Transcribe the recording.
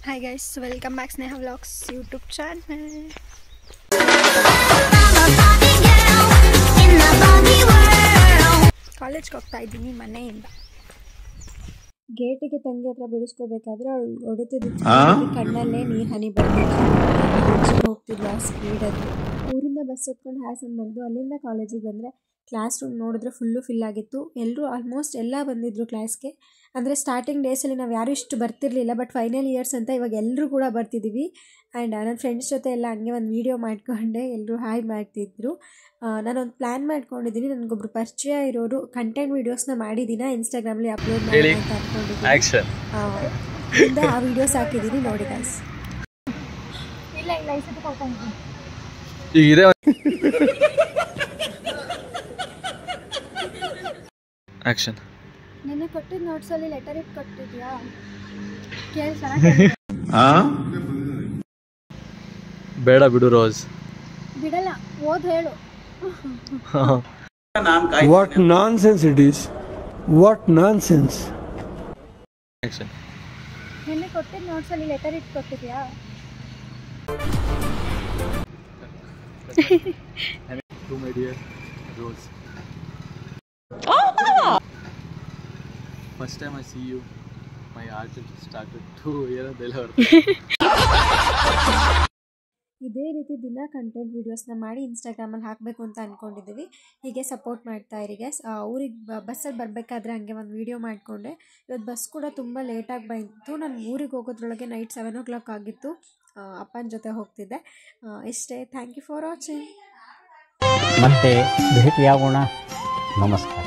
Hi guys, welcome back Sneha Vlogs YouTube channel. ಕಾಲೇಜ್ಗೆ ಹೋಗ್ತಾ ಇದ್ದೀನಿ ಮನೆಯಿಂದ. ಗೇಟಿಗೆ ತಂಗಿ ಹತ್ರ ಬಿಡಿಸ್ಕೋಬೇಕಾದ್ರೆ ಅವಳು ಹೊಡಿತಿದ್ದು ಕಣ್ಣಲ್ಲೇ ನೀರು ಹನಿ ಬರ್ತಿತ್ತು. ಹೋಗ್ತಿದ್ಲು ಆ ಸ್ಪೀಡಲ್ಲಿ. ಊರಿಂದ ಬಸ್ ಹತ್ಕೊಂಡು ಹಾಸನ ಬಂದು ಅಲ್ಲಿಂದ ಕಾಲೇಜಿಗೆ ಬಂದರೆ ಕ್ಲಾಸ್ ರೂಮ್ ನೋಡಿದ್ರೆ ಫುಲ್ಲು ಫಿಲ್ ಆಗಿತ್ತು. ಎಲ್ಲರೂ ಆಲ್ಮೋಸ್ಟ್ ಎಲ್ಲ ಬಂದಿದ್ದರು ಕ್ಲಾಸ್ಗೆ. ಅಂದರೆ ಸ್ಟಾರ್ಟಿಂಗ್ ಡೇಸಲ್ಲಿ ನಾವು ಯಾರೂ ಇಷ್ಟು ಬರ್ತಿರಲಿಲ್ಲ, ಬಟ್ ಫೈನಲ್ ಇಯರ್ಸ್ ಅಂತ ಇವಾಗ ಎಲ್ಲರೂ ಕೂಡ ಬರ್ತಿದ್ದೀವಿ. ಆ್ಯಂಡ್ ನನ್ನ ಫ್ರೆಂಡ್ಸ್ ಜೊತೆ ಎಲ್ಲ ಹಂಗೆ ಒಂದು ವೀಡಿಯೋ ಮಾಡಿಕೊಂಡೆ ಎಲ್ಲರೂ ಹಾಯ್ ಮಾಡ್ತಿದ್ರು. ನಾನೊಂದು ಪ್ಲ್ಯಾನ್ ಮಾಡ್ಕೊಂಡಿದ್ದೀನಿ. ನನಗೊಬ್ರು ಪರಿಚಯ ಇರೋರು ಕಂಟೆಂಟ್ ವೀಡಿಯೋಸ್ನ ಮಾಡಿದ್ದೀನ ಇನ್ಸ್ಟಾಗ್ರಾಮಲ್ಲಿ ಅಪ್ಲೋಡ್ ಮಾಡಿ ಅಂತ ಅಂದ್ಕೊಂಡಿದ್ದೀನಿ. ಆ ವೀಡಿಯೋಸ್ ಹಾಕಿದ್ದೀನಿ, ನೋಡಿ ಗೈಸ್. ಆಕ್ಷನ್. ನಿನ್ನೆ ಕೊಟ್ಟಿದ್ದ ನೋಟ್ಸಲ್ಲಿ ಲೆಟರ್ ಇಟ್ಟು ಕೊಟ್ಟಿದ್ಯಾ? ಬೇಡ ಬಿಡು ರೋಸ್. ಬಿಡಲ್ಲ, ಓದ್ ಹೇಳು. What nonsense it is. What nonsense. Action. ನಿನ್ನೆ ಕೊಟ್ಟಿದ್ದ ನೋಟ್ಸಲ್ಲಿ ಲೆಟರ್ ಇಟ್ಟು ಕೊಟ್ಟಿದ್ಯಾ? To my dear Rose. First time I see you, my heart started to ಇದೇ ರೀತಿ ದಿನ ಕಂಟೆಂಟ್ ವೀಡಿಯೋಸ್ನ ಮಾಡಿ ಇನ್ಸ್ಟಾಗ್ರಾಮಲ್ಲಿ ಹಾಕಬೇಕು ಅಂತ ಅಂದ್ಕೊಂಡಿದ್ದೀವಿ. ಹೀಗೆ ಸಪೋರ್ಟ್ ಮಾಡ್ತಾ ಇರಿ ಗೈಸ್. ಊರಿಗೆ ಬಸ್ಸಲ್ಲಿ ಬರಬೇಕಾದ್ರೆ ಹಂಗೆ ಒಂದು ವೀಡಿಯೋ ಮಾಡಿಕೊಂಡೆ. ಇವತ್ತು ಬಸ್ ಕೂಡ ತುಂಬ ಲೇಟಾಗಿ ಬಂತು. ನಾನು ಊರಿಗೆ ಹೋಗೋದ್ರೊಳಗೆ ನೈಟ್ 7 o'clock ಆಗಿತ್ತು. ಅಪ್ಪನ ಜೊತೆ ಹೋಗ್ತಿದ್ದೆ. ಇಷ್ಟೇ. Thank you for watching. ಮತ್ತೆ ಭೇಟಿಯಾಗೋಣ. ನಮಸ್ಕಾರ.